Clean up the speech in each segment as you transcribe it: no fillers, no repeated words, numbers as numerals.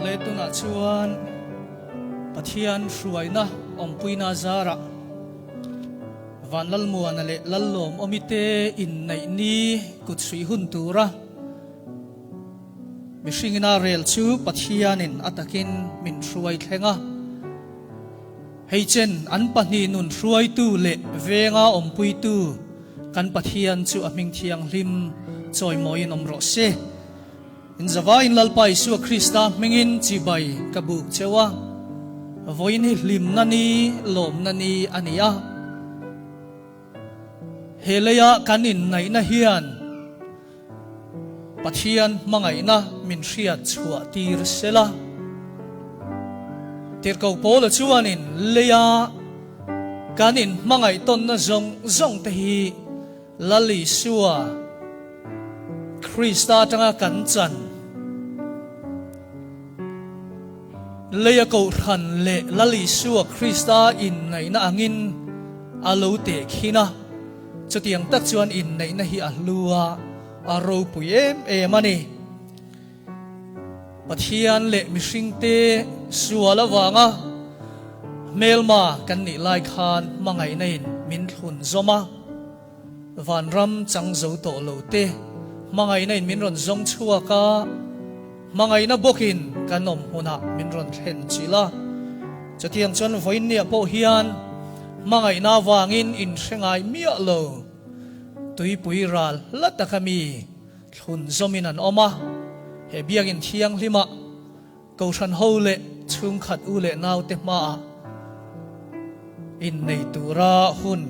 le tuna chuan pathian hruaina ompuina zara van lalmuan le lallom omite in nei ni kutsui hun tura mishingina rel chu pathianin atakin min hruai thlenga heichen an pahni nun hruai tu le venga ompui tu kan pathian chu aming thiang hlim choi moin omro se in zawa in lalpa Isu Krista mengin chibai kabuk chewa voin hi hlim nani lom nani ania helaya kanin nai na hian pathian mangai na min hriat chua tir sela tir ko pol chuanin leya kanin mangai ton na zong te hi lali suwa Krista tanga kan chan leya ko khan le lali suwa Krista in nai na angin alo te khina chutiang tak chuan in nei na hi alua aro puyem emani pathian le mishing te suala wanga melma kan ni lai khan mangai nain min thun zoma van ram chang zo to lo te mangai nain min ron zong chua ka mangai na bokin kanom huna min ron thlen chila chutiang chuan voin nia po hian mangai na wangin in hrengai mia lo tui pui ral lata kami thun zomin an oma he biangin thiang lima ko than ho le chung khat u le naw te ma in nei tura hun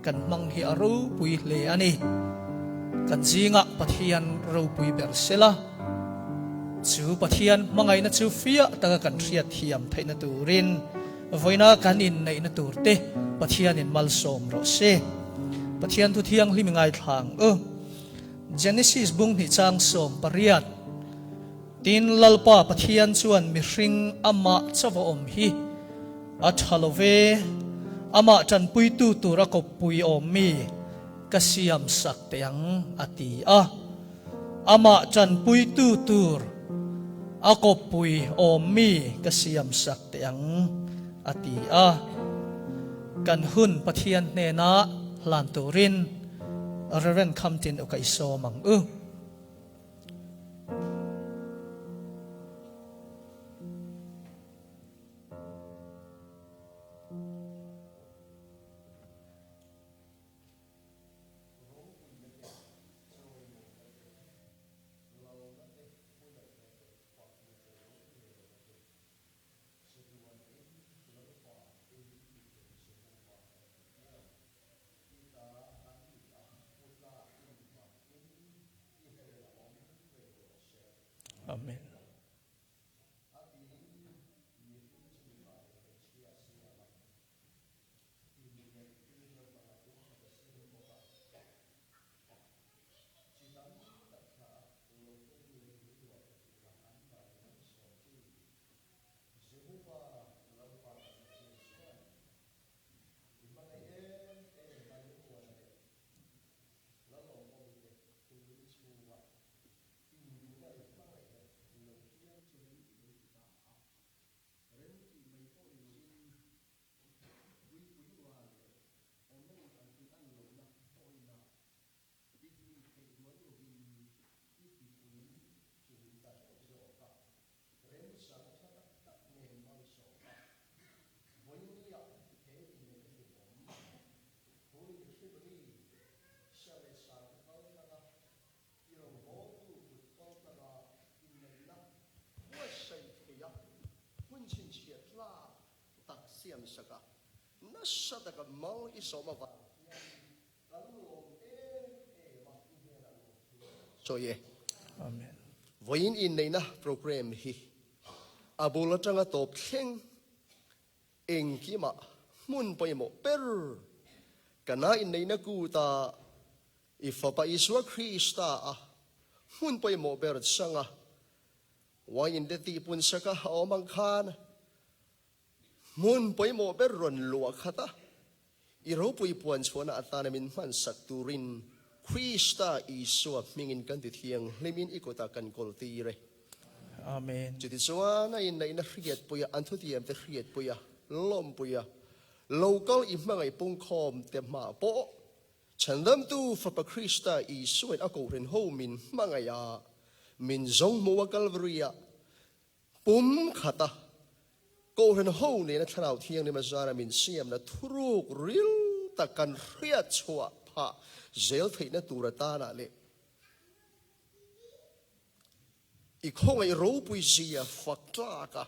kan mang hi aro pui le ani kan jinga pathian ro pui ber sela chu pathian mangai na chu fia taka kan thiat thiam thaina turin voina kan in nei na turte pathian in mal som ro se pathian tu thiang hlim ngai thang Genesis bung ni chang som pariat tin lalpa pathian chuan mi hring ama chawa om hi athalove ama chan pui tu tura ko pui om mi kasiam sak teang ati a ama chan pui tu tur ako pui om mi kasiam sak teang ati a kan hun pathian ne na lan turin Reverend Kamtin o kay so mang Amen. Saka nasa daga mau isoma va so ye Amen. voin in nei na program hi abula tanga top theng engkima mun poimo per kana in nei na ku ta ifapa Isu Krista a mun poimo ber sanga wa in de ti pun saka omang khan mun poimo ber ron lua khata iro pui puan chona atana min man sakturin Krista Isu mingin kan ti thiang lemin ikota kan kolti re Amen. Chu ti chuan a in nei na hriat puya an thu tiam te hriat puya lom puya local i hmangai pung khom te ma po chandam tu fa pa Krista i suan a ko ren ho min hmangaya min zong mo Calvaria pum khata ko ren ho ne na thanau thiang ni ma zara min siam na thuruk ril ta kan hriat chua pha zel theina turata na le i khong ai ro pui zia fakla ka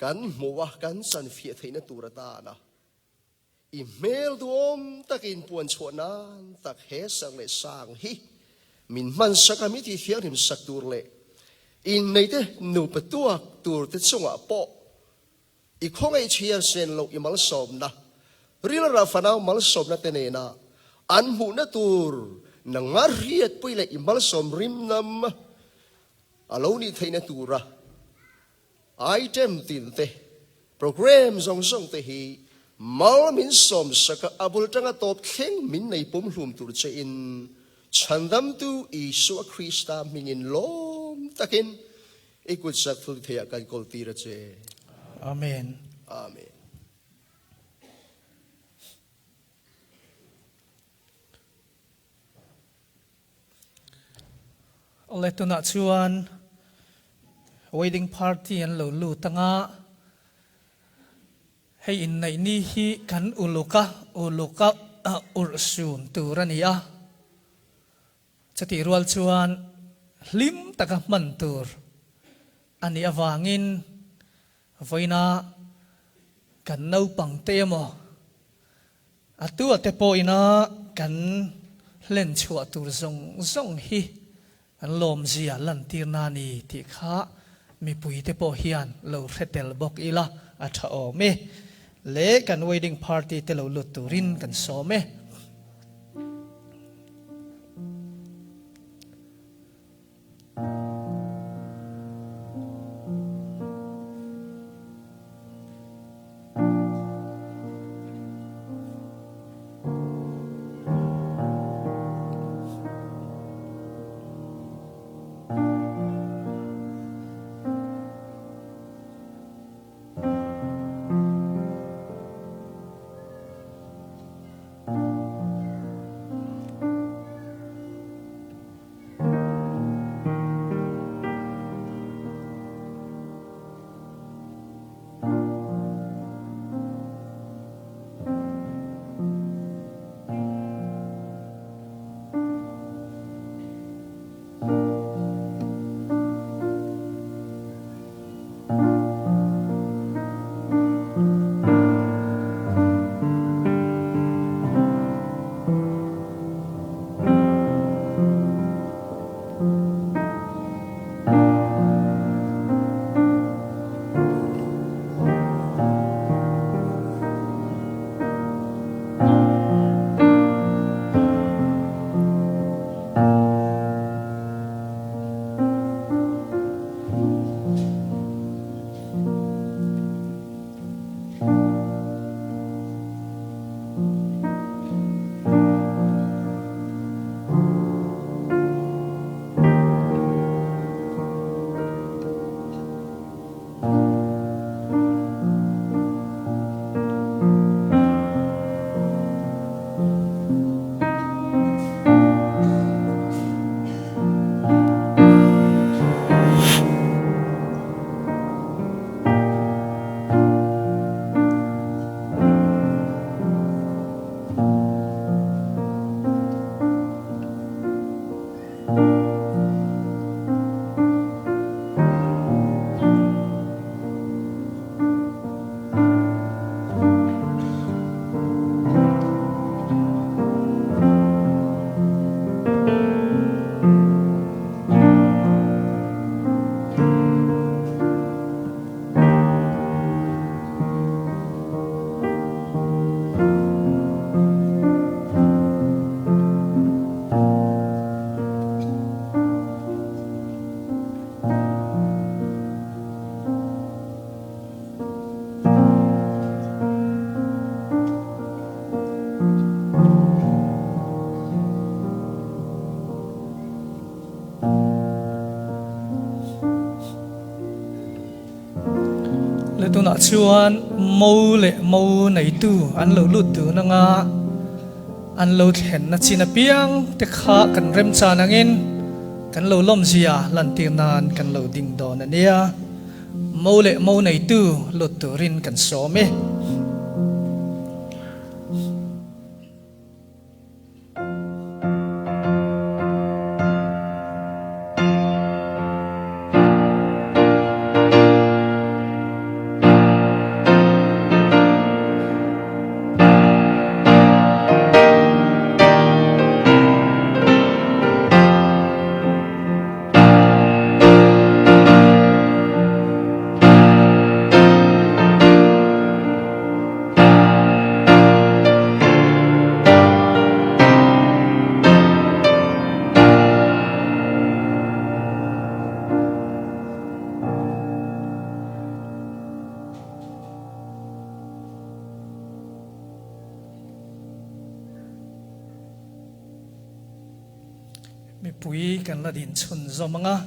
kan mowa kan san fia theina turata na i mel duom takin puan chuanan tak he sang le sang hi min man sakami ti thiang rim sak tur le in nei te nu patuak tur te chunga po i khong ai chia sen lo i mal som na ril ra fanau mal som na te ne na an mu na tur na ngar riat pui le i mal som rim nam alo ni theina tura item tin te program zong zong te hi mal min som saka abul tanga top kheng min nei pum hlum tur che in chandam tu Isu Krista mingin lom takin ikut sak thul thea kan kol tira che Amen. amen Ole tu na chuan wedding party an lo lu tanga hei in nei ni hi kan uluka ursun turania chati rual chuan lim taka mantur ani awangin voina kan nau pangte mo atu ate po ina kan len chua tur zong hi an lom zia lan tir na ni ti kha mi pui te po hian lo retel bok ila a tha o me le kan wedding party te lo lut turin kan so me le tu na chuan mo nei tu an lo lut tu na nga an lo thlen na china piang te kha kan rem chan angin kan lo lom zia lan tir nan kan lo ding don ania mo nei tu lut tu rin kan so me mi pui kan la din chun zo manga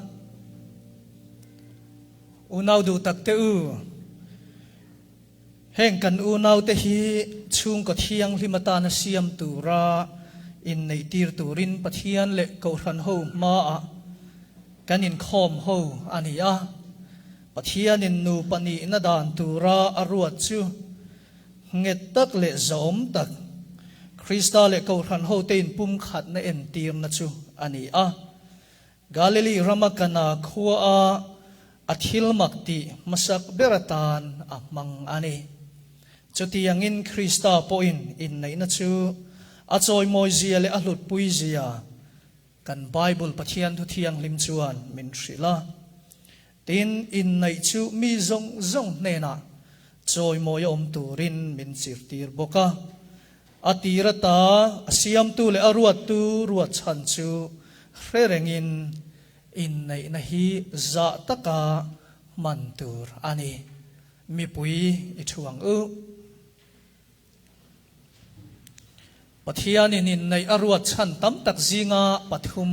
unau du tak te u heng kan unau te hi chung ko thiang hlimata na siam tu ra in nei tir turin pathian le ko ran ho ma a kan in khom ho ani a pathian in nu pani na dan tu ra aruat chu nget tak le zom tak Krista le ko ran ho te in pum khat na en tir na chu ani a Galilee ramakana khua a athil makti masak beratan amang ani chuti angin Krista poin in nei na chu achoi moi zia le ahlut pui zia kan Bible pathian thu thiang lim chuan min thrila tin in nei chu mi zong ne na choi moi om turin min chir tir boka atirata asiam tu le aruat tu ruat chan chu rerengin in nei na hi za taka mantur ani mi pui I thuang u pathian in nei aruat chan tam tak zinga pathum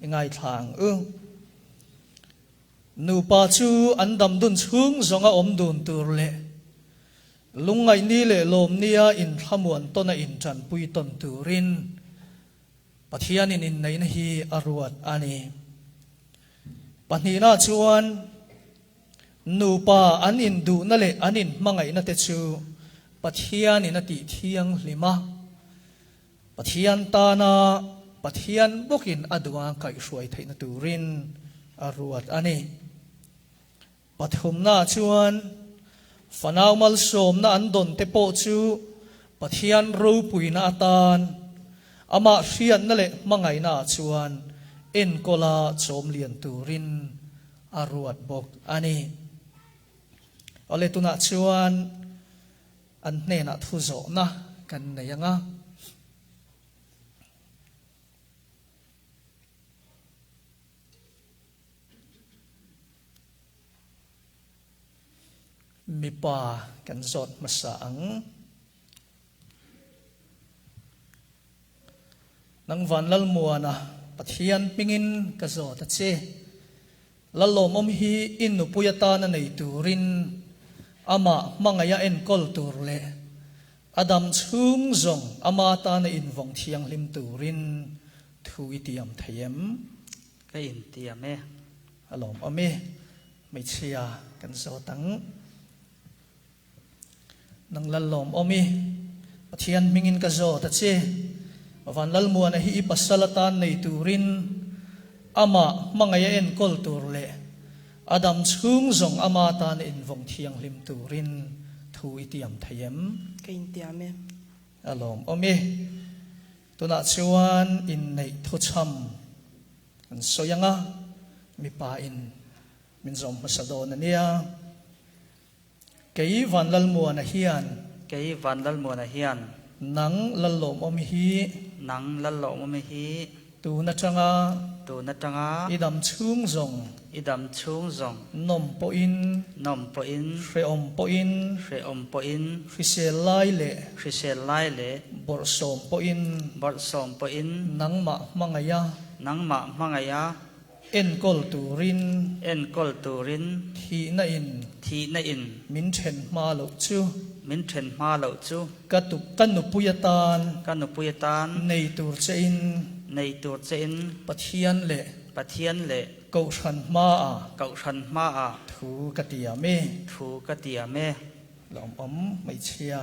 ingai thang u nu pa chu andam dun chung zonga om dun tur le lungai ni le lom nia in thamuan tona in tran pui ton turin pathian in nei na hi aruat ani panina chuan nu pa an in du na le anin mangai na te chu pathian in ati thiang lima pathian ta na pathian bokin adwa kai hruai theina turin aruat ani pathum na chuan fanau mal som na andon te po chu pathian ro pui na atan ama hrian na le mangai na chuan en kola chom lian turin aruat bok ani ole tuna chuan an ne na thu zo na kan nei anga mi pa kan zot masaang nang van lal muana pathian pingin ka zot a che lalom om hi in nu puyata na nei turin ama mangaya en kol tur le adam chung zong ama ta na in vong thiang lim turin thu itiam thayem ka in tiam e alom ame mai chia kan zotang nang lalom omi pathian mingin ka zo ta che van lalmuan hi ipasalatan nei turin ama mangaya en kol tur le adam chung zong ama ta na in vong thiang lim turin thu itiam thayem kain tiame alom omi tuna chuan in nei thu cham an soyanga mi pa in min zom masadon ania kei van lal muan a hian kei van lal muan a hian nang lalom om hi nang lal lo mo me hi tu na changa idam chung zong nom po in hre om po in hrisel lai le bor som po in nang ma mangaya en kol turin en kol turin thi na in thi na in min then ma lo chu min then ma lo chu katup kan nu puyatan kan nu puyatan nei tur che in nei tur che in pathian le pathian le ko than ma a cậu thần ma à thu ka tia me thu ka tia me lom om mai chia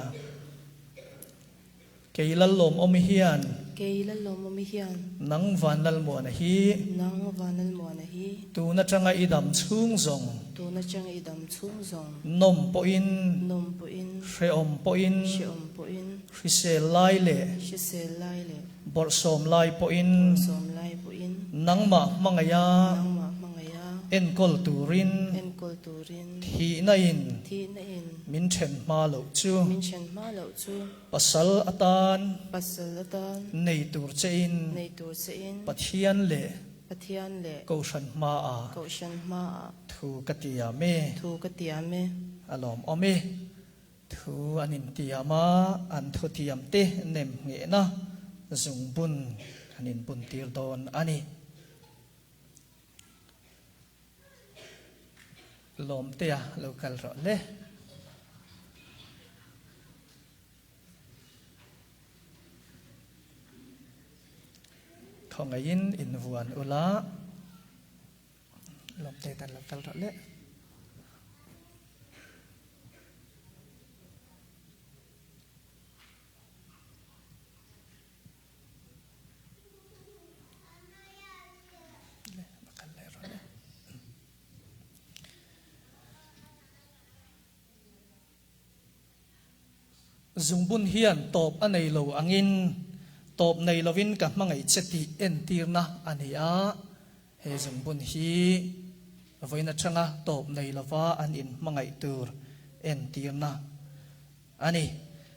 keilal lom om hian keilal lom om hian nang van lal mo na hi nang vanal mo na hi tu na tanga idam chung zong tu na chang idam chung zong nom po in nom po in hre om po in she om po in hri se lai le she se lai le bor som lai po in som lai po in nang ma mangaya nang ma mangaya en kol turin en kol turin thi na in thi na in min then ma lo chu min chen ma lo chu pasal atan pasal atan nei tur che in nei tur se in pathian le pathian le ko shan ma a ko shan ma thu ka tia me thu ka tia me alom ome thu anin tia ma an thu tiam te nem nge na zung bun anin bun tir don ani lom te a local ro le thongain in vuan ula lom te tan local ro le zungbun hian top anei lo angin top nei lovin ka mangai cheti en tirna ania he zungbun hi voina changa top nei lova an in mangai tur en tirna ani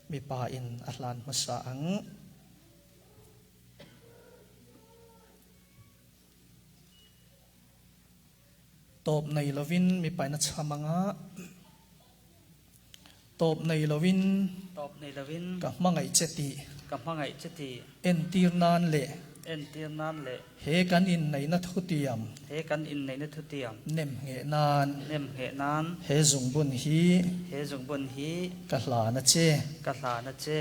mi pa in atlan masa ang top nei lovin mi pa na chamanga top nei lovin top nei lovin ka mangai cheti ka mangai cheti en tirnan le en tir nan le he kan in nei na thutiam he kan in nei na thu tiam nem nge nan nem he nan he zungbun hi he jung bun hi ka hla na che ka hla na che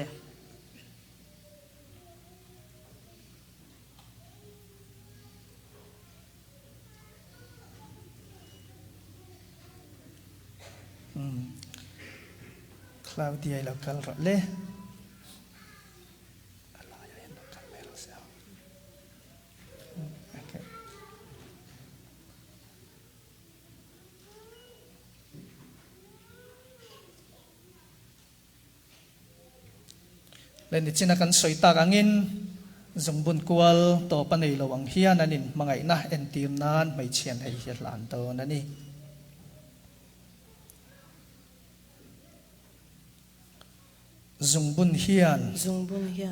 Claudia la kal ra le lên đi china kan soi tak angin zungbun kwal to panei lo ang hian anin mangai na en tir nan mai chian hei hi lan to nani zungbun hian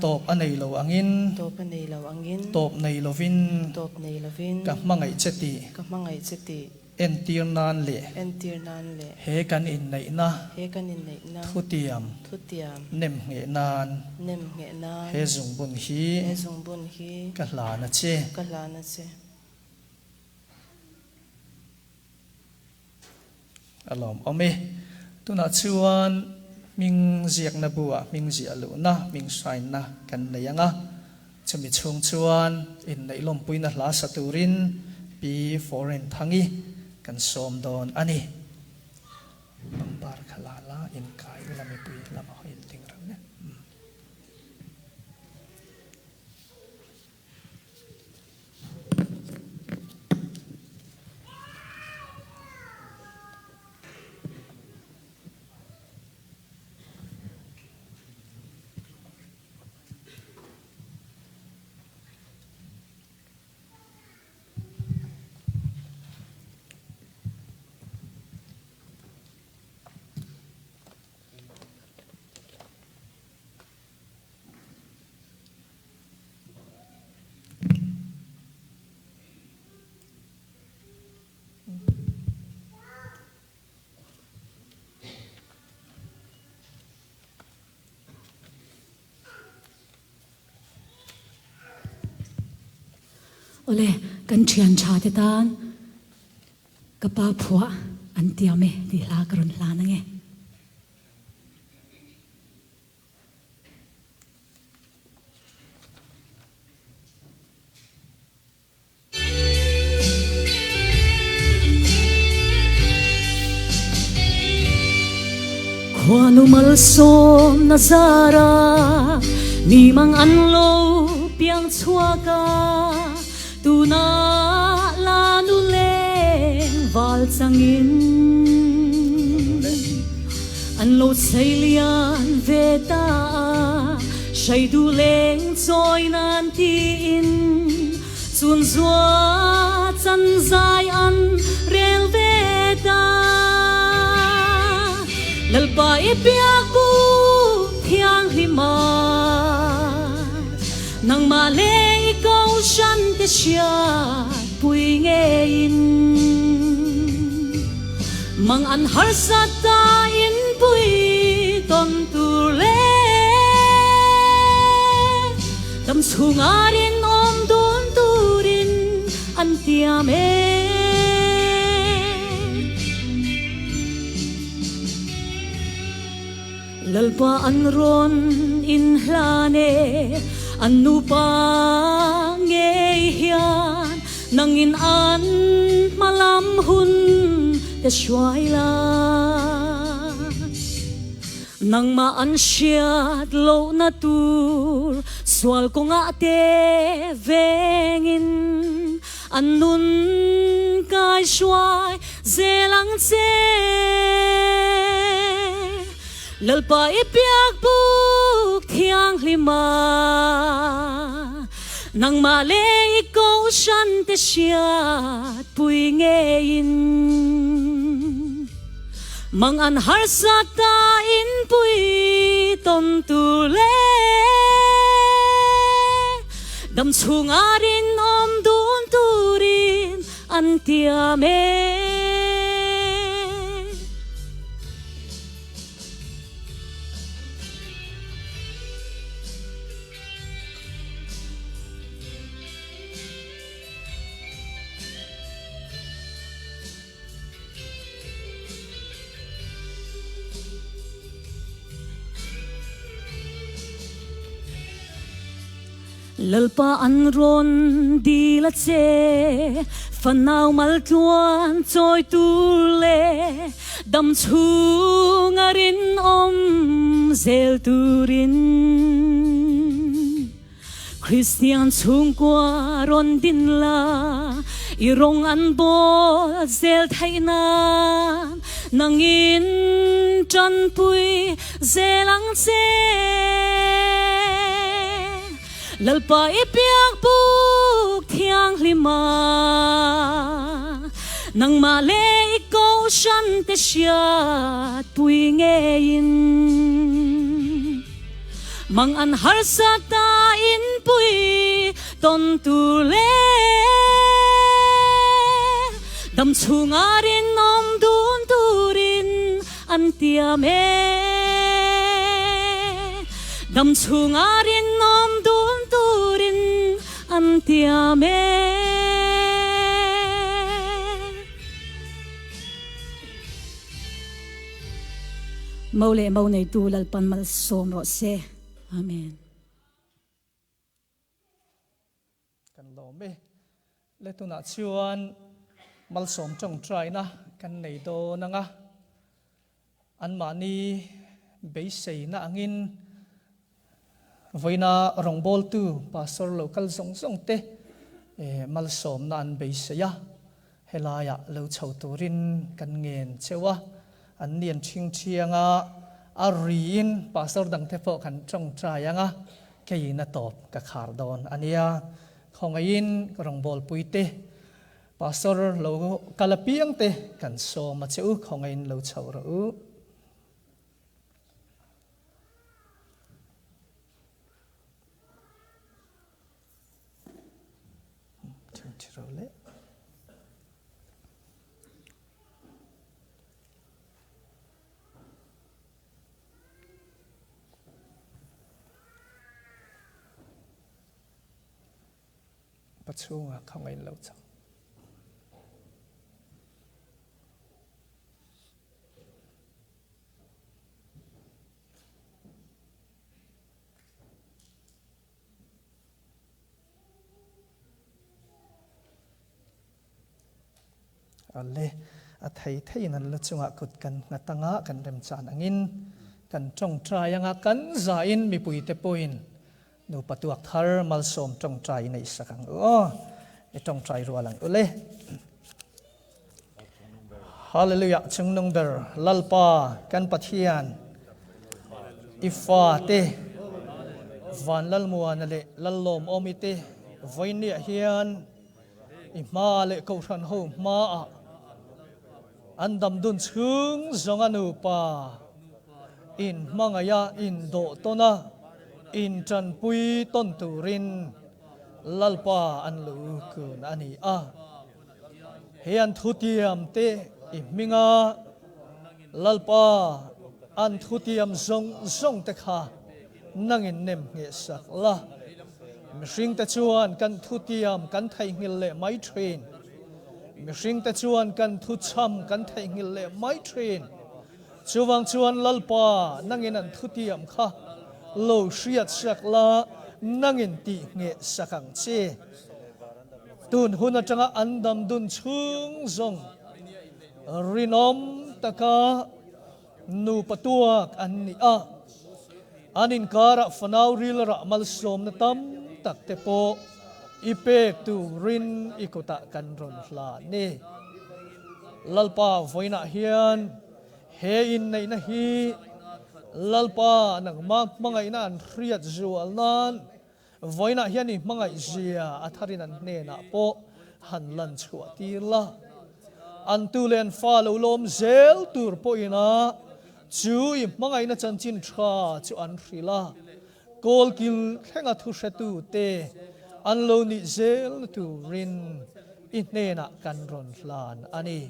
top anei lo angin top nei lo angin top nei lovin top nei lovin ka mangai cheti ka mangai cheti en tir nan le en tir nan le he kan in nei na he kan in nei na thutiam thutiam nem nge nan nem nge na he zungbun hi he zung bun hi ka hla na che ka la na che alom ome tuna chuan ming ziak na bua ming zia lu na ming sain na kan neyanga chumi chung chuan in nei lom puina hla saturin pi foreign thangi kan som don ani pambar khalala in kai lami pui lama hoin ting ram ne Ole kan thian tha te tan kapa phua an tiame di la karon la na nge Kwanu malsom na zara ni mang anlo piang chuaka tu na la nu leng val changin anlo sailian veta shai du leng choi nan ti in chun zua chan zai an rel veta lalpa ipiak bu thiang lima nang male ikaw shan te siya pui ngayin mang anhar sa ta in pui ton tule dam sungarin om don turin antiame lalpa anron in hlane anu pa nge hian nangin an malam hun te shwaila nang ma an shiat lo na tur swal ko nga te vengin anun kai shwai zelang che lalpa ipiak buk thiang lima nang male ikaw shan te siat pui ngayin mang anhar sa ta in pui ton tule dam chungarin om dun turin antiame lalpa anron di la che fanau mal tuan choi tu le dam chungarin om zel turin Christian chung kwa ron din la irong an bo zel thaina nangin chan pui zelang che lalpa ipiak buk thiang lima nang male ikaw shan te siat pui ngayin mang anhar sa ta in pui ton tule dam chungarin om dun turin antiame dam chungarin om dun turin antiame maule mau nei tu lalpan mal som ro se amen kan lo me le tu na chuan mal som chong trai na kan nei do nanga an mani be sei na angin voina rongbol tu pastor local song song te mal som na an be seya helaya lo chho turin kan ngen chewa an nian thing thianga arin pastor dang te pho kan chong trayanga kei na top ka khar don ania khongain rongbol puite pastor lo kalapiang te kan so ma cheu khongain lo chho ro Tirole chung không ai lâu chăng ale thầy thầy nan lu chunga kut kan ngatanga kan rem chan angin kan trong trai anga kan za in mi pui te poin nu patuak thar mal som trong trai nei sakang e trong trai rualang ule hallelujah chung nong ber lalpa kan pathian ifa te van lal muan le lalom omite voinia hian ima le ko than ho ma a andam dun chung zong anu pa in mangaya in do tona in chan pui ton turin lalpa an lu kun ani a hian thutiam te iminga lalpa an thutiam zong te kha nangin nem nge sak la mihring te chuan kan thutiam kan thai ngil le mai train mihring te chuan kan thu cham kan thai ngil le mai train chuwang chuan lalpa nangin an thutiam kha lo hriat sak la nangin ti nge sakang che tun hun atanga andam dun chung zong rinom taka nu patuak an ni a anin kara fanau rilra mal som na tam tak te po ipek tu rin ikota kan ron hla ni lalpa voina hian he in nei na hi lalpa nang mangai na an hriat zual nan voina hian ni mangai zia atharin an ne na po han lan chua ti la an tu len fa lo lom zel tur po ina chu i mangai na chan chin tha chu an hrila kol kil thenga thu hretu te an lo ni zel tu rin in ne na kan ron hlan ani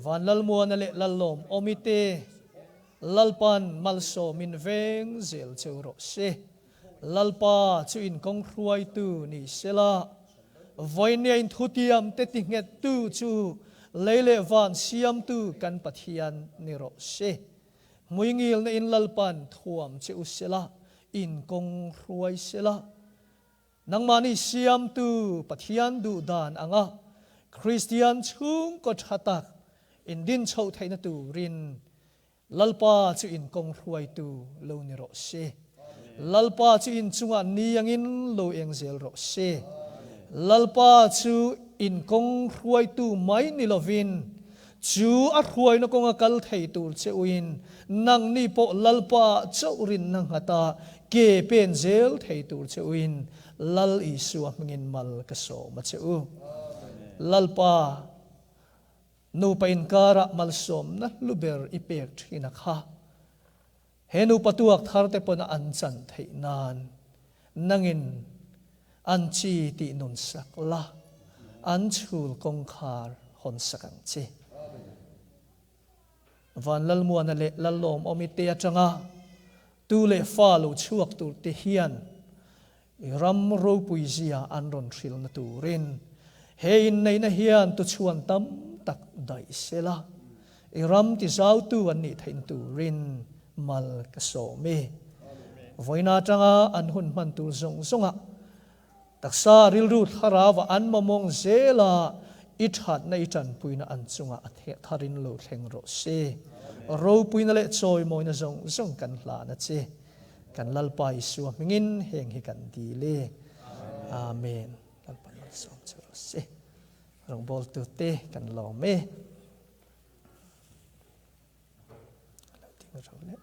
van lal muan le lalom omite lalpan malso min veng zel churo se lalpa chu in kong hruai tu ni sela voinia in thutiam te ti nget tu chu leile van siam tu kan pathian ni ro se muingil na in lalpan thuam che usela in kong hruai sela nangmani siam tu pathian du dan anga Christian chung ko thatak in din chho thaina tu rin lalpa chu in kong hruai tu lo ni ro se lalpa chu in chunga ni angin lo engzel ro se lalpa chu in kong hruai tu mai ni lovin chu a hruai na konga kal thei tur che uin nang ni po lalpa chau rin nang hata ke pen zel thei tur che uin lal isu mangin mal ka so ma che u lalpa nu pa in kara mal som na luber ipek thina kha henu patuak thar te pona an chan thei nan nangin an chi ti nun sak la an chul kong khar hon sakang che van lal muan le lalom omite atanga tu le fa lo chuak tur te hian ram ro puizia an ron thil na turin hein nei na hian tu chuan tam tak dai sela iram ti zau tu an ni thein turin mal ka so me voina tanga an hun man tu zong zonga taksa ril ru tharawa an mamong zela ithat nei chan puina an chunga athe tharin lo thleng ro se ro puina le choi moina zong zong kan hla na che kan lalpai su mingin heng hi kan di le amen lalpan som churo se rong bol tu te kan lo me lo ting ro le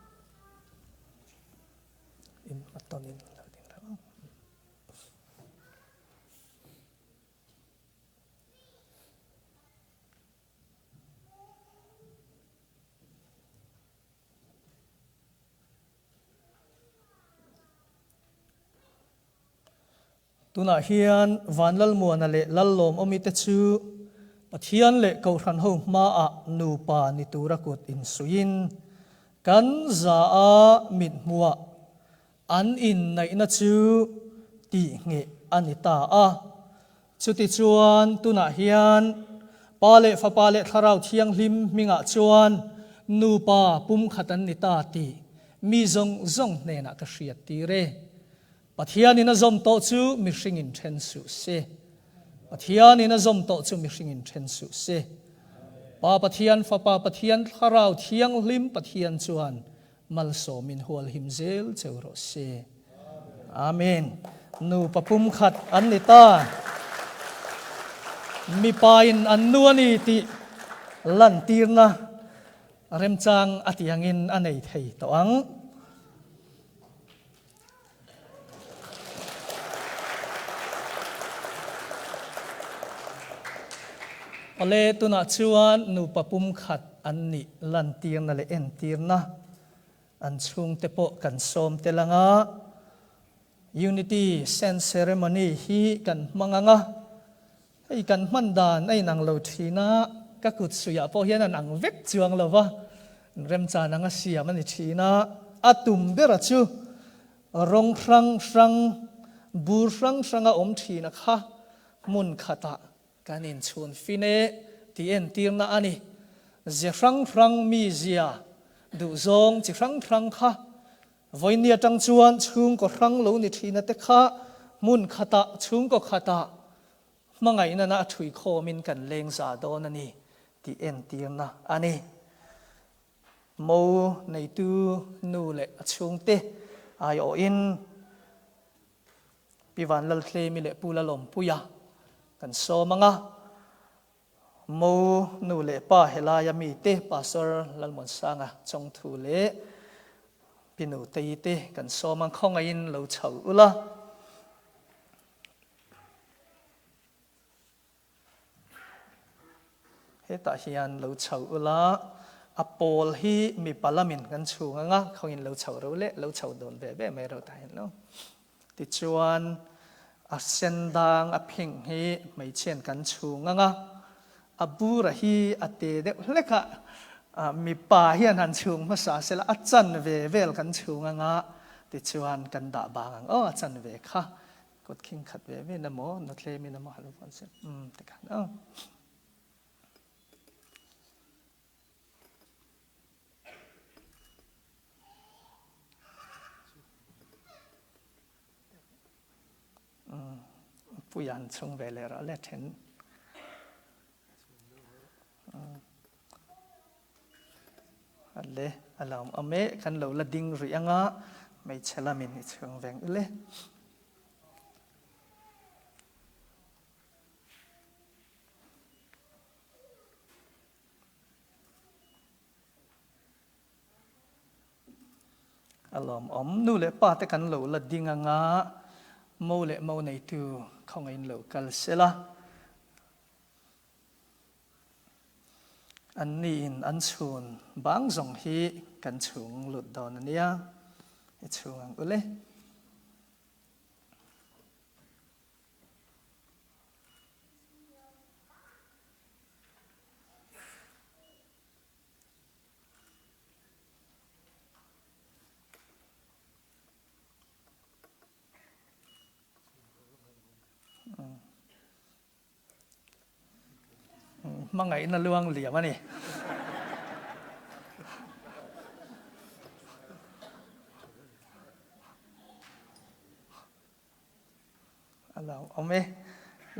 in matonin lo ting ro tuna hian van lal muan le lallom omite chu pathian le ko ran ho ma a nu pa ni turakut in suin kan za a mit muwa an in nai na chu ti nge anita a chu ti chuan tuna hian pa le fa pa le tharau thiang hlim minga chuan nu pa pum khatan ni ta ti mi zong zong ne na ka hriat ti re pathian in a zom to chu mi hring in then su se pathian in a zom to chu mi hring in then su se pa pathian fa pa pathian tharau thiang hlim pathian chuan mal so min hol him zel chero se amen nu papum khat an ni ta mi pain an nuani ti lan tirna rem chang atiangin anei thei to ang ale tuna chuan nu papum khat an ni lan tirna le en tirna an chung te po kan som te langa unity sense ceremony hi kan manganga ai kan mandan ai nang lo thina ka kut suya po hian an ang vek chuang lova rem cha nanga siam ani thina atum bera chu rong rang bur rang om thina kha mun khata kanin chun fine ti en tirna ani je rang mi zia du zong chi rang kha voinia tang chuan chung ko rang lo ni thina te kha mun khata chung ko khata mangai na na thui kho min kan leng za don ani ti en tirna ani mo nei tu nu le chung te ai o in piwan lal hle mi le pula lom puya kan so manga mo nu le pa helaya mi te pastor lalmon sanga chong thu le pinu te te kan so mang khong in lo chau ula heta hian lo chau ula apol hi mi palamin kan chunga nga khong in lo chau ro le lo chau don be be mai ro tai no ti chuan a sendang a phing hi mai chen kan chunga nga abura hi ate de leka mi pa hian han chung ma sa sela achan ve vel kan chunga nga ti chuan kan da bang o achan ve kha kot king khat ve ve na mo na tle mi na mo halu fan se te kan puyan chung ve le ra le then alle alam ame kan lo la ding ri anga mai chelamin ni chung veng le alam nu le pa te kan lo la ding anga mo le mo nei tu khong in lo kal sela an ni in an chun bang zong hi kan chung lut don ania e chung ang ule mangai na luang liam ani alau ome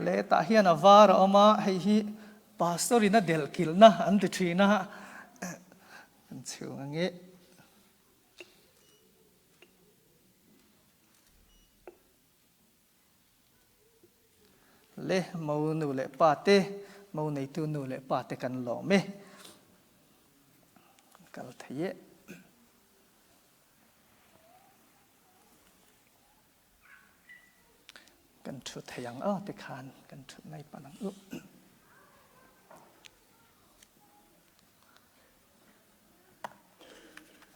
le ta hian awar oma hei hi pastorina del kilna an ti thina an chung ange le mo nu le pa te mo nei tu nu le pa te kan lo me kal thaye kan thu thayang te khan kan thu nai panang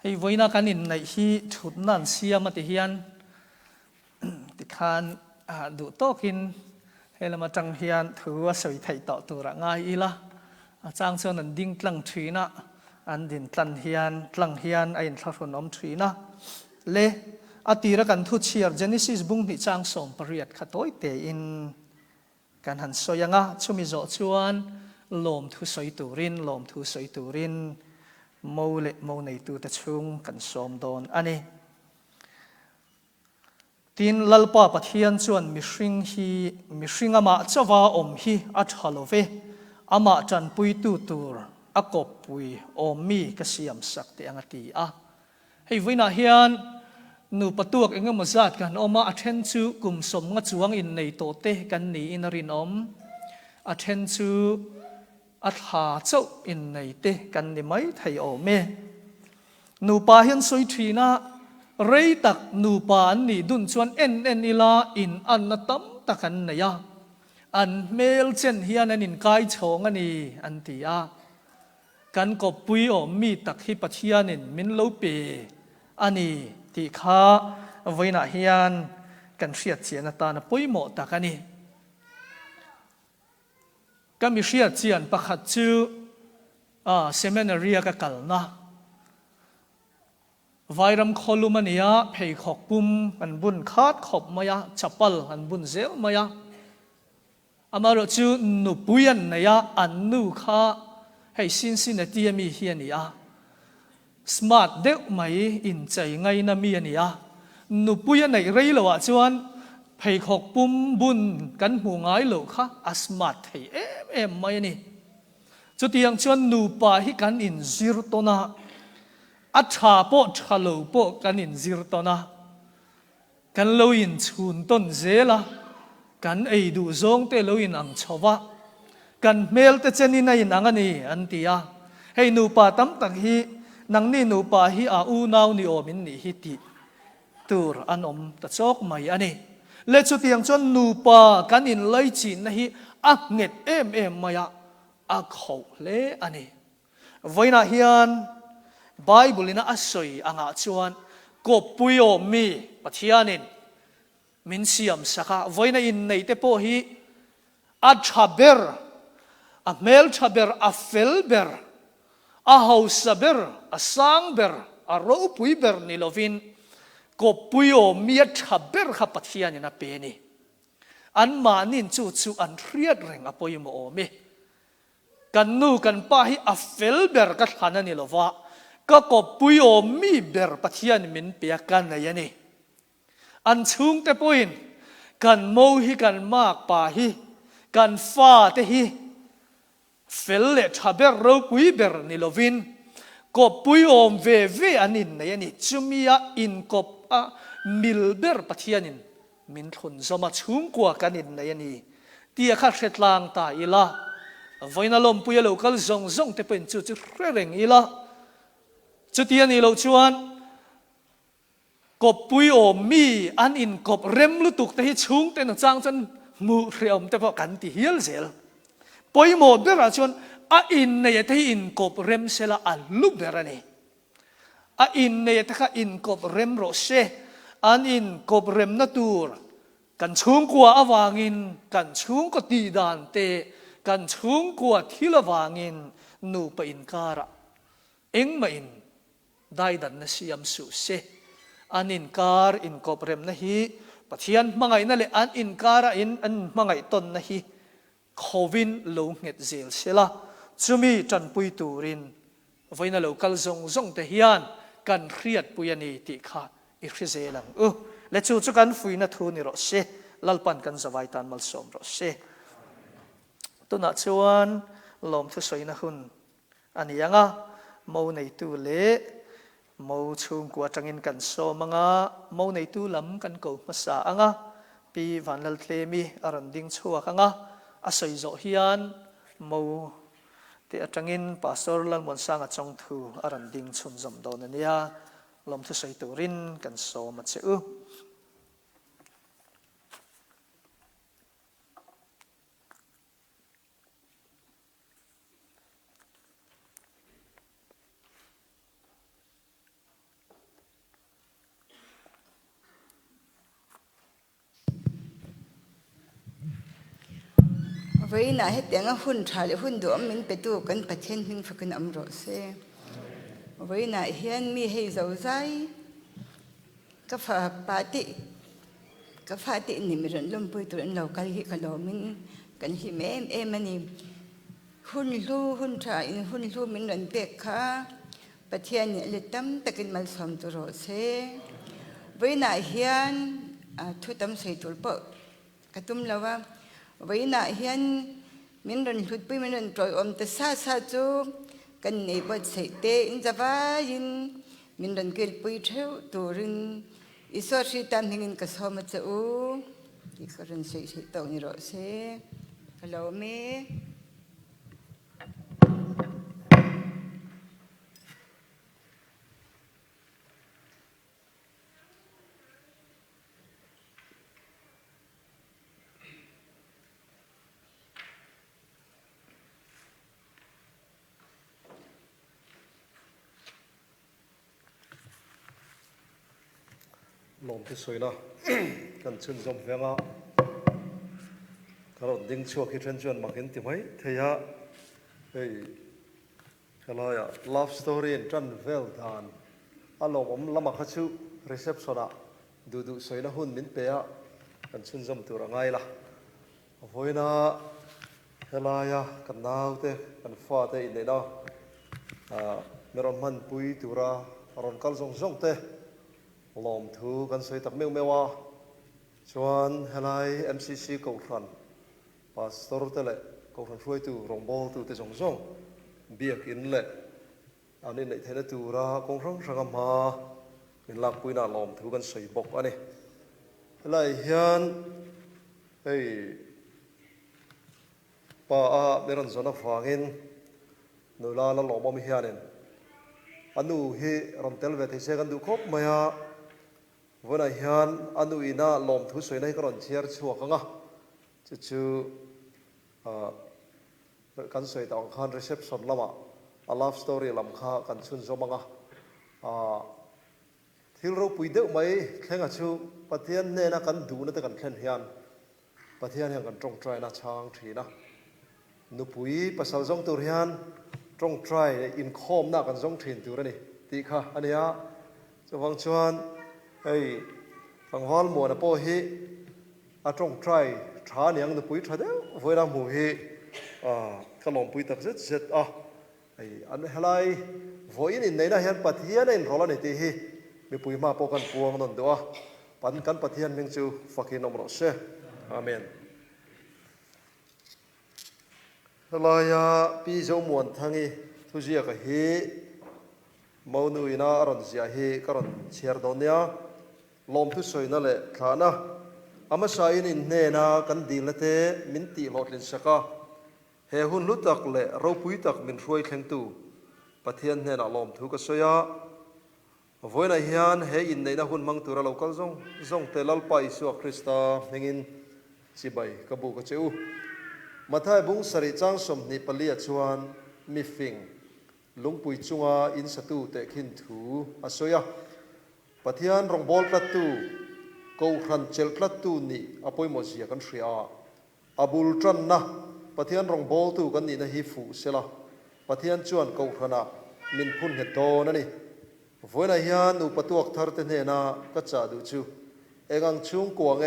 hei voina kanin nei hi thut nan siam ati hian ti khan du tokin helama tang hian thua soi thai to tura ngai ila achang chon an ding tlang thina an din tlang hian ain thlarun om thina le atira kan thu chiar genesis bung ni chang som pariat khatoi te in กันหันสวยงะชุมิโจชวนลมทุสอยตูรินลมทุสอยตูรินโมเลโมในตูตะชุงกันสมดอนอันนี้ทีนลัลปาปะเทียนชวนมิชิงอามาเจ้าวาอมฮีอัจฮัลโลเวอามาจันปุยตูตูร์อากบปุยอมมีกษียมสักเตียงตีอะให้วินาเฮียนนูประตูกเองก็มาจัดกันออกมาอัเทนชูกลุ่มสมงจวงอินในโตเตกันนี้อินรินอมอัเทนชูอัฐาเจ้าอินในเตกันนี้ไม่ไทยอเมนูปาเฮียนสวยทีน่าเรยตักนูปาอันนี้ดุนชวนเอ็นอิลาอินอันนตัมตะกันเนียอันเมลเชนเฮียนันอินกายชงอันนี้อันตีอากันกบปุยอมีตักฮิปัทยานินมินโลเปอันนี้ที่ข้าไว้นาเฮียนกันเสียดเสียนตานะปุยหมดตักอันนี้ก็มีเสียดเสียนประคัดชื่อเซมินารีก็กัลนะไวรัมคอลูมันยาเพย์ขอกปุ่มอันบุญคาดขอบมายาจับปัลอันบุญเซลมายาอามาเราจูนุปุยันเนียอันนูข้าให้สินเตียมีเฮียนี่อะสมาร์ทเด็กไหมอินใจไงนะมีนี่อะนุปุยันไหนไรหรอวะจวนเพย์ขอกปุ่มบุญกันหูง่ายหรอคะสมาร์ทให้ไหมนี่จุดยังจวนนูปาฮิกันอินซิรตนาอัชาโปชาโลโปกันอินซิรตนากันโลอินชุนต้นเซล่ะกันไอดูซงเตโลอินอังชวะกันเมลเตเจนินัยนังนี่อันตีอาให้นูปาตั้มตักฮีนังนี่นูปาฮีอาอูนาวนี่โอมินนี่ฮิติตูร์อันอมตะจอกไม่อันนี้เลจุดยังจนนูปากันอินไลจีนนะฮีอักเงตมายาอักเขาเลอันนี้ไว้นาเฮียนไบเบิลน่ะอัศยอ่างชวนกบปุยโอมีปัทยานินมินเสียมสักไว้นาอินในเตโปฮีอัจฉาเบร์a mel chaber a felber a hausaber a sangber a ropuiber ni lovin ko puyo mia chaber kha pathian na pe ni an manin chu an riat reng a poimo me kan nu kan pa hi a felber ka thana ni lova ka ko puyo mi ber pathian min pe kan na yani an chung te poin kan mo hi kan mak pa hi kan fa te hi fel le thaber ro pui ber ni lovin ko pui om ve anin na yani chumia in kop a milber pathianin min thun zoma chung kwa kanin na yani tia kha hretlang ta ila voina lom pui local zong te pen chu reng ila chu tia ni lo chuan ko pui om mi an in kop rem lu tuk te hi chung te na chang chan mu reom te pho kan ti hial zel poi mo bera chon a in ne te in kop rem sela a lu berani a in ne te kha in kop rem ro se an in kop rem na tur kan chung kwa awangin kan chung ko ti dan te kan chung kwa thilawangin nu pa in kara eng ma in dai dan na siam su se an in kar in kop rem na hi pathian mangai na le an in kara in an mangai ton na hi Kovin lo nget zel sela chumi chan pui turin voina local zong te hian kan riat puyani ti kha I khizelang le chu kan fuina thu ni ro se lalpan kan zawai tan mal som ro se tuna chuan lom thu soina hun anianga mo nei tu le mo chung kwa tangin kan so manga mo nei tu lam kan ko masa anga pi vanlal tlemi aranding chuak anga asoi zo hian mo te atangin pastor lan mon sang achong thu aran ding chun zom don ania lom thu sei turin kan so ma cheu với nãy hết tiếng hun trả lại hun đuổi mình bị tu cần bắt thiên mình phải cần âm rõ se với nãy hiện mi hay giàu dai cái pha party niệm rồi lom bôi tụi lâu cái gì cái lâu mình กันหิมเอ็มนี่หุ่นลู่หุ่นชายหุ่นลู่มินรันเด็กค่ะประเทศเนี่ยลิตัมตะกินมาสมตัวเสวันน่ะเฮียนทุตัมใส่ตัวเปกระตุ้มแล้วว่าวันน่ะเฮียนมินรันหลุดไปมินรันปล่อยอมแต่ซาจูกันในบทใส่เตอินจะว่ายินมินรันเกลปุยเท่าตัวรินอิสระชีตามหิงินกษมาจะอูอีกคนใส่ตัวนี้รอเสฮัลโหลเมลมที่สวยนะ กันชื่นชมเพียงอ่ะถ้าเราดิ้งชัวร์คิดชวนมาเห็นที่ไหมเทียเฮ้ยอะไรอ่ะ love story จันเวลดานอารมณ์ละมักชื่อ reception อ่ะดูสวยนะหุ่นมิ้นเปียกันชื่นชมตัวง่ายละโอ้ยนะอะไรอ่ะกันหนาวเตะกันฟ้าเตะอินเดียนะเมื่อมันปุยตัวระรอนกัลซงเตะลมทูกันสวยตักเมียวชวนเฮลัย MCC กูฟันพาสตอร์เตเล่กูฟันช่วยตูรองบอลตูเตจงเบียกินเล่อันนี้ในเทนตูระกงรังสังมาเป็นหลักปุยน่าลมทูกันสวยบกอันนี้เฮลัยเฮียนเฮ้ยป้าเมื่อรันสนับฟังอินนูลาละลมบ่มีเฮียนินอันนู้เฮรันเตลเวทเซกันดูครบไหมฮะวันนี้ฮันอันนู้อิน่าลมทุสวยในกรอนเชียร์ชัวร์กันอ่ะจู่กันสวยต่างกันรีเซพชันละมาอัลลาฟสตอรี่ลำค่ากันชุนชมกันที่เราปุยเดือดไหมแข่งกันชูปะเทียนเนี่ยนะกันดูนั่นแต่กันแข่งฮันปะเทียนยังกันตรงใจนะช่างทีนะนุปุยภาษาจงตัวฮันตรงใจอินคอมน่ากันจงถิ่นตัวนี่ตีค่ะอันนี้ฮะจะฟังชวนไอ้ฟังฮอลมัวนะพ่อเฮตรงใจชาเนี่ยนุปุยชาเดียวเวลาหมู่เฮขนมปุยตักเจ็ดไอ้อันนี้อะไรวัยนี้ในนั้นเห็นปะเทียนในรอละนี่ตีเฮมีปุยมาปกันพวงนั่นตัวปันกันปะเทียนมิงจูฟักกินนมรสเชอาเมนลายาปีเจ้ามวนทั้งนี้ทุกอย่างก็เฮมาวนุยน่าอรันเสียเฮก็รันเชียร์ดอนเนียลมทุกสวยนั่นแหละฐานะอามาใช้นินเนน่ากันดีละเตมินตีหลอดลินสักเฮหุ่นลุตักเละเราปุยตักมินช่วยแข่งตูปะเทียนเนน่าลมทุกก็สวยวันนี้เฮียนเฮอินในน่าหุ่นมังตัวเราก็ซงเตลัลไปสุขคริสต์เฮงินสิบใบกบุกเจ้ามาท้ายบุ้งสริจังสมนิปลีชวนมิฟิงลุงปุยจุงอาอินสตูเตคินทูอาศัยปะเทียนรองบอลกลัดตูกูครันเจลกลัดตูนี่อภัยมอเสียกันเสียอาบุลจันนะปะเทียนรองบอลตูกันนี่นะฮิฟูเสละปะเทียนชวนกูครันะมินพุนเฮตโตนั่นนี่วันนี้ยันอุปตัวทาร์เตเนนะก็จะดูจูเอ็งชุงกวาง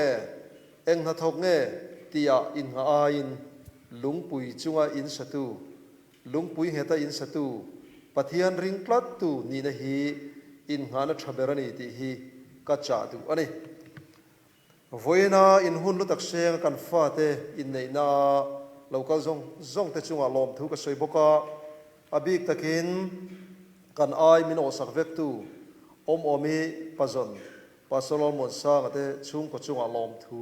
เอ็งหัดทกตียอินหาอินลุงปุยจุงอินสตูลุงปุยเฮตอินสตูปะเทียนริงกลัดตูนี่นะฮีอินหานะทเบรนีที่ฮีกัจจาดูอันนี้วันน่ะอินหุ่นลุตักเสียงกันฟ้าเตอินในน่ะเราก็ซงเตจุงลมทุกข์สวยบกะอบิกตะกินกันไอมินโอสักเวกตูอมีปัจจุบันปัสสาวะมันสร้างเตจุงก็จุงลมทุ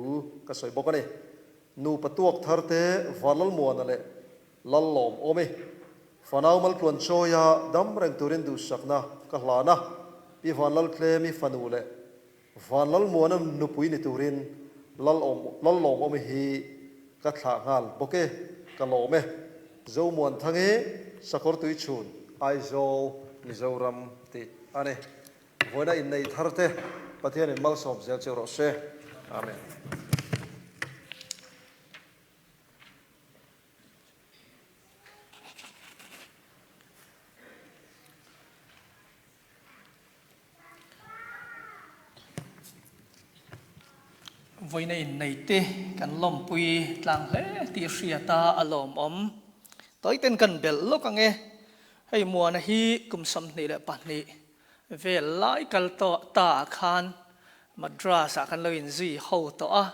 กข์สวยบกะนี่นูปตัวทาร์เตฟันลมัวนั่นแหละลัลลอมโอมิฟันเอามัลกวนโชยาดัมเร่งตัวเรนดูสักนะกะลานะปีฟันลัลเคลมีฟันูเล่ฟันลัลมัวนั้นนูปุยนิตัวเรนลัลลอมโอมิฮีกะทางฮัลโอเคกะลอมเจ้ามวนทั้งเอสักครตุยชุนไอโจมิโซรัมติอันนี้วันนั้นอินในทาร์เตปะเทียนมัลสอมเซลเจโรเซอาเมนว voi nei nei te kan lom pui tlang hle ti ria ta alom om toi ten kan bel lok ange hei mua na hi kum sam ni le pa ni ve lai kal to ta khan madrasa kan lo in zi ho to a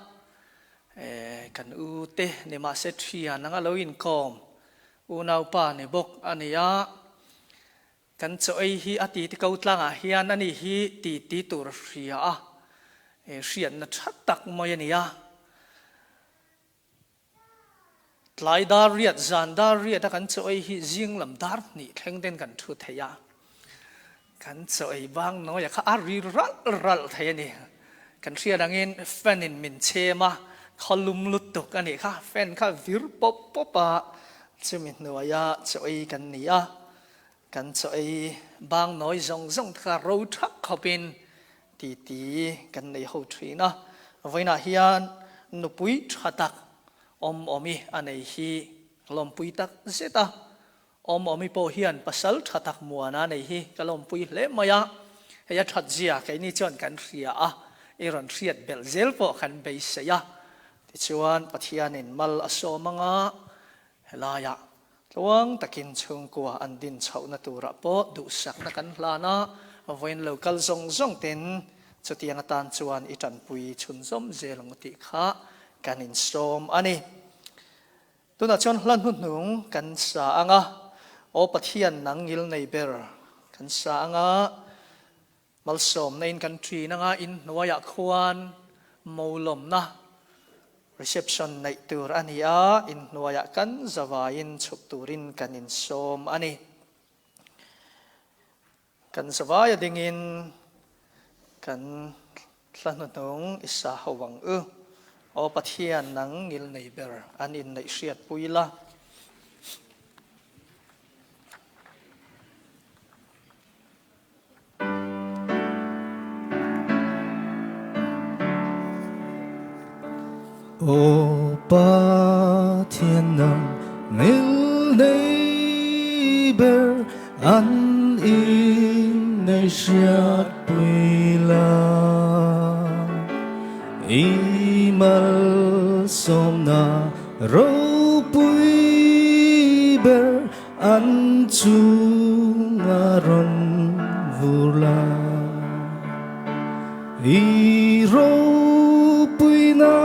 kan u te ni ma se thia nanga lo in kom u nau pa ni bok ania kan choi hi ati ti kau tlanga hian ani hi ti tur ria a rian na that tak mai ania tlai dar riat zan dar riat kan choi hi jing lam dar ni thleng den kan thu theya kan choi bang no ya kha ari ral thei ni kan ria dangin fan in min chema khalum lut tok ani kha fan kha vir pop popa chumin noya choi kan nia kan choi bang noi zong zong kha ro thak khopin ti kan nei ho thina voina hian nupui thatak omi anei hi lompui tak zeta omi po hian pasal thatak muana nei hi kalompui le maya heya that zia ke ni chon kan ria a iron riat bel zel po kan be seya ti chuan pathianin mal asomanga helaya lawang takin chung kwa andin chhauna tura po du sak na kan hlana voin local zong ten chutiang atan chuan itan pui chun zom zelong ti kha kanin som ani tuna chon hlan hun nung kan sa anga o pathian nangil nei ber kan sa anga mal som nein kan tri nanga in noya khuan molom na reception nei tur ania in noya kan zawain chup turin kanin som ani kan zawaya dingin kan hlanung isa hawang o pathian nang ngil nei ber anin nei hriat puila o pathian nang ngil nei ber an in nei hriat puila imal somna ro pui ber an chung aron vula i ro pui na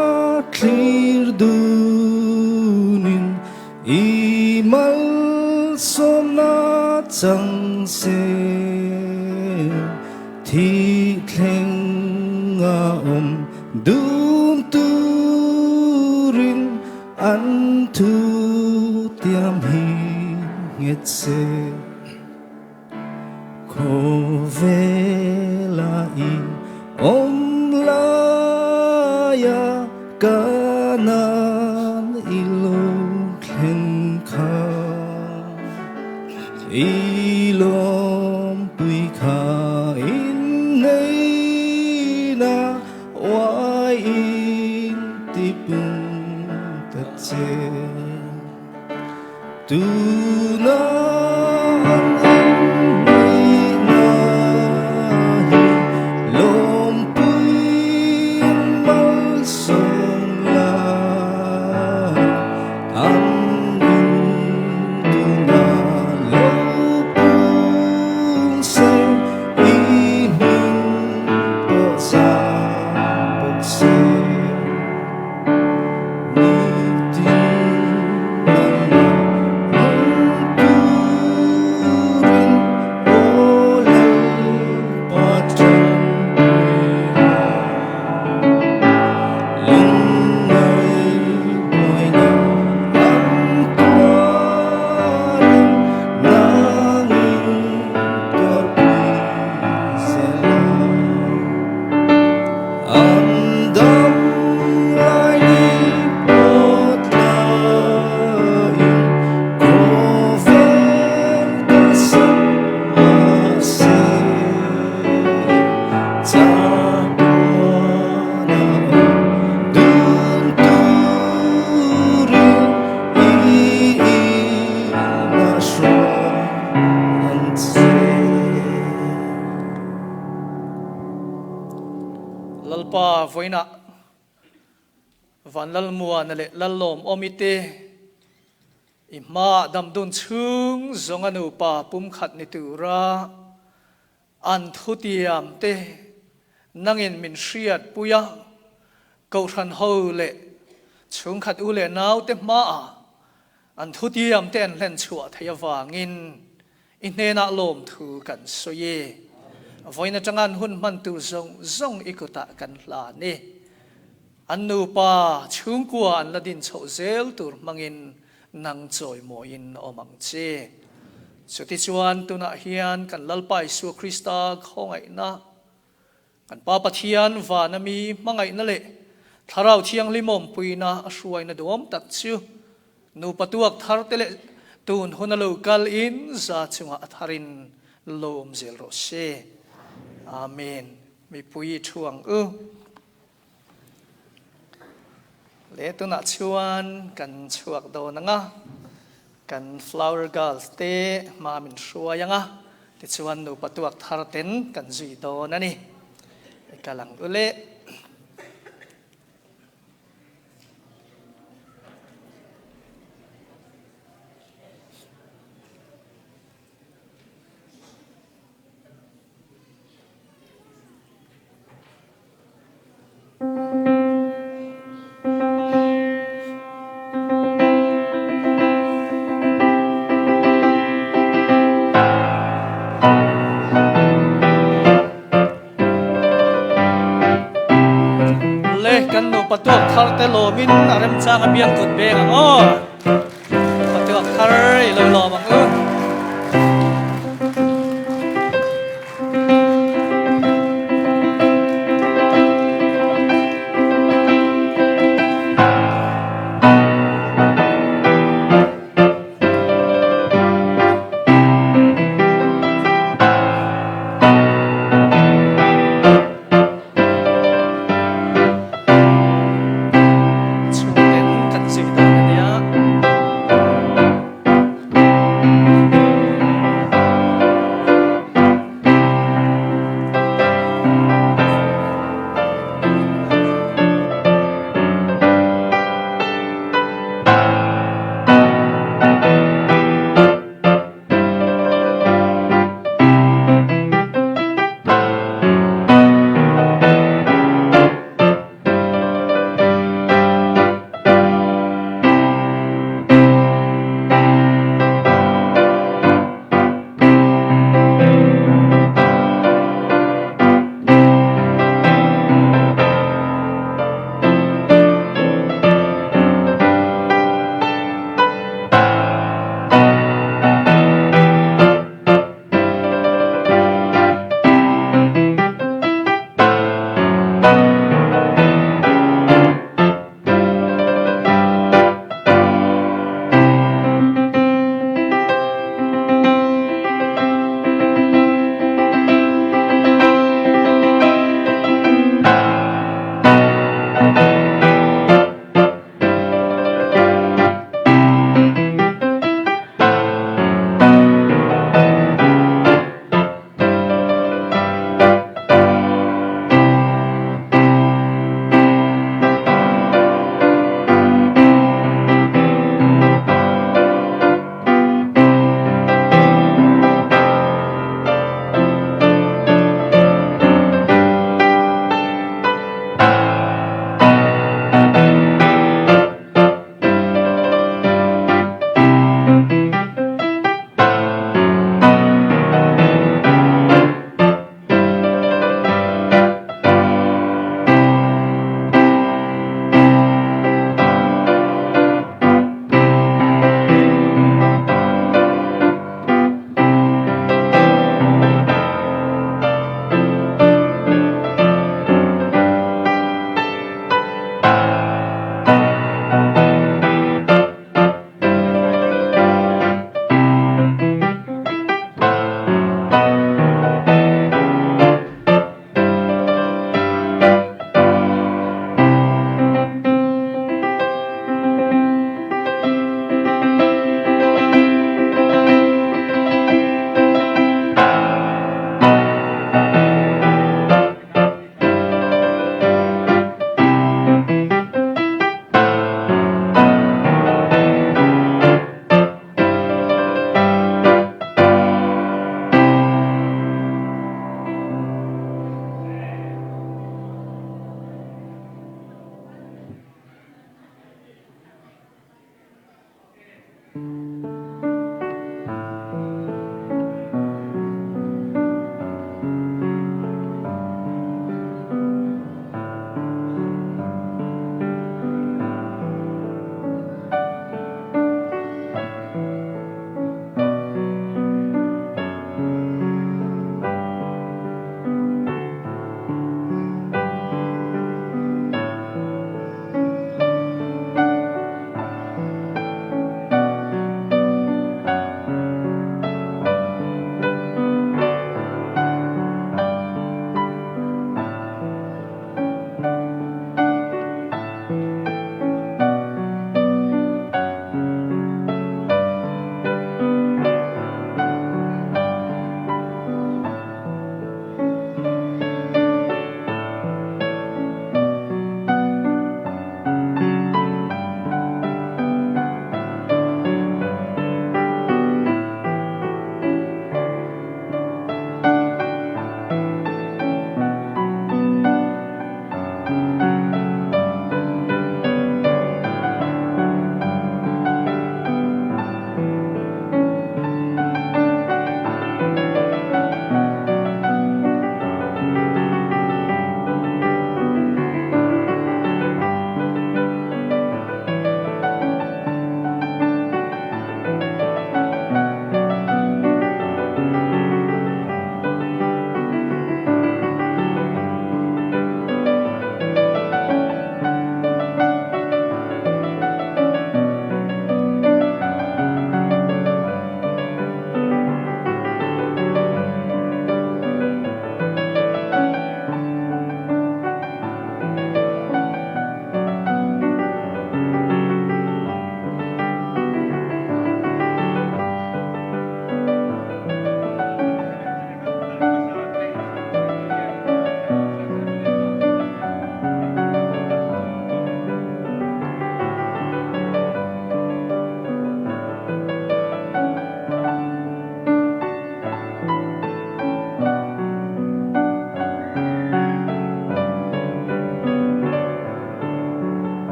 clear dunin imal somna chang se thi thleng a dum turin an thu tiam hi nget se ko vela i la ya kanan ilong khen kha ilom pui kha in nei na wai in tipung tatse tu na lalpa voina van lal mua na le lal lom omite ima dam dun chung zong anu pa pum khat ni tura an thutiam te nangin min hriat puya ko than ho le chung khat u le nau te ma an thutiam ten len chua thaya wangin inena lom thu kan soye voina changan hun man tu zong ikuta kan la ni anu pa chung kwa an ladin chho zel tur mangin nang choi mo in omang che chuti chuan tuna hian kan lalpai su Krista khongai na kan pa pathian wa na mi mangai na le tharau thiang limom puina asruai na dom tak chu nu patuak thar tele tun hunalo kal in za chunga atharin lom zel ro se amen mi pui thuang le tuna chuan kan chuak do nanga kan flower girls te ma min hruayanga ti chuan nu patuak thar ten kan zui do nani kalang ule patuak thar te lo min arem chang abiang kut beng ang o patuak thar lo lo mang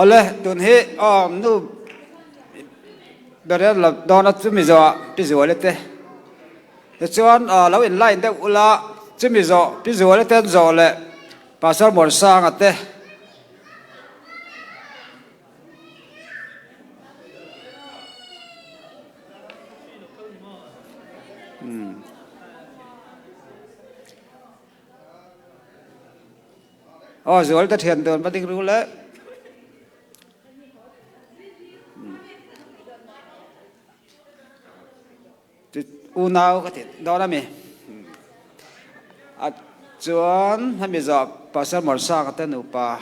ole tun hi nu bere la dona chumi zo pi zo le te chuan lo in line de ula chumi zo pi zo le ten zo le pastor mor sang ate rồi ta thiền tường bắt tinh rú lẽ u nào có thể đó là mi chuan hay bây giờ bà sẽ mở sang cái tên upa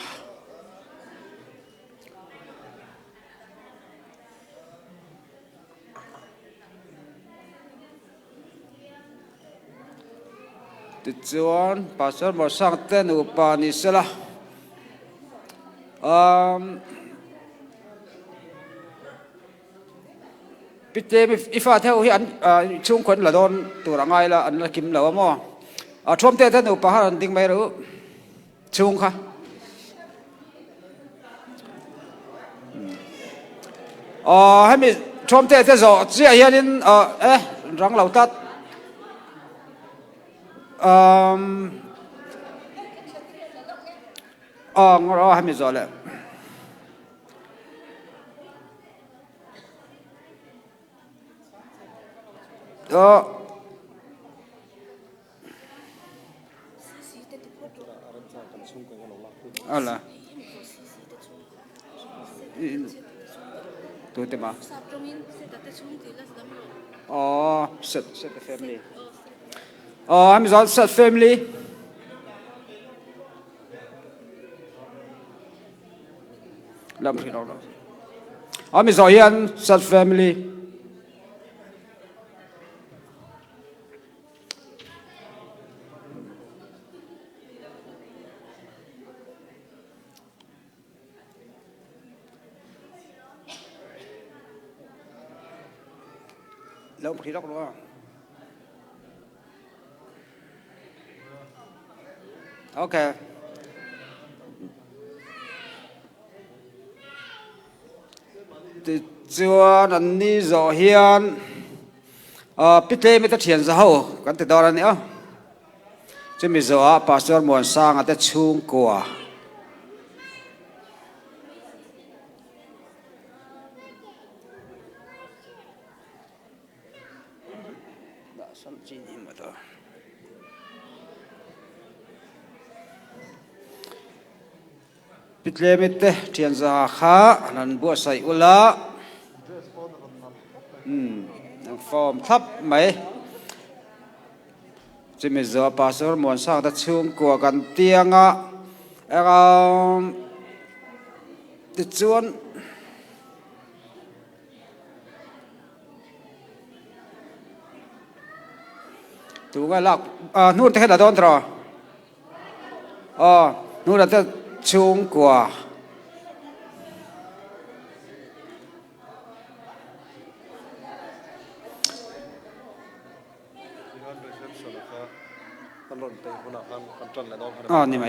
chuan bà sẽ mở sang cái tên upa ni sẽ là pite ifa theo hi an chung khon la don tu rangai la an la kim lo mo thom te tan upa han ding mai ru chung kha hay mi thom te zo chia hian in rang lo tat ngoro hay mi zo le ala tu te ma set the family I'm all set family lam khi đâu I'm all here set family lâu khi đó đúng không? Ok. Thì chưa anh đi rõ hiền, biết thế mới ta thiền ra hậu, cái từ đó là nữa. Chứ mình rõ pastor muốn sang ở chung của. Pitlemite thian za kha nan bu sai ula form thap mai chimi zo pastor mon sang ta chung ko kan tianga ti chuan tu ga lak nu te da don tro nu da te chung củaนี่ไหม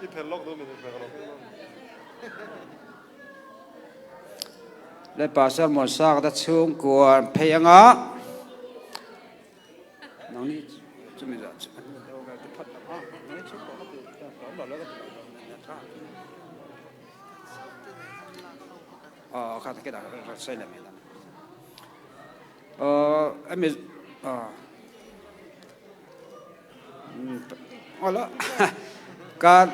ที่เพลล็อกดูมีเพลล็อกและภาษาหมดสร้างตัดช่วงกวนเพยงอ่ะน้องนี่จะมีอะไรข้าตะกี้ได้ใช่เลยไหมล่ะไอ้เมอ๋อแล้วการ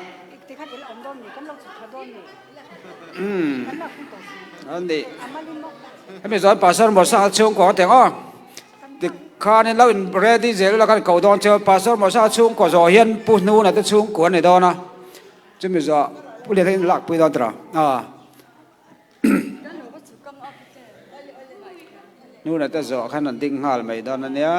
อันนี้ให้มีสอนภาษาหมดสร้างช่วงกวนแต่อ๋อที่ข้าเนี่ยเราอินเรดี้เจแล้วกันเก่าดอนเจ้าภาษาหมดสร้างช่วงกวนจะเห็นปุ่นนู้นน่ะแต่ช่วงกวนในดอนนะจะมีสอนผู้เรียนที่หลักไปดอนตรานู่นน่ะแต่จ่อขันนั่นติ้งหาลไม่ดอนนั่นเนี่ย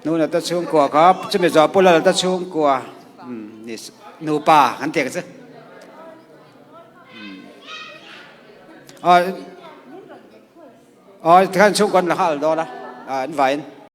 นู่นน่ะแต่ช่วงกว่าครับจะมีจ่อปุ่นแล้วแต่ช่วงกว่า นี่หนูป่าหันเตียกันซะอ๋อท่านช่วงก่อนละห้าดอละอันไหว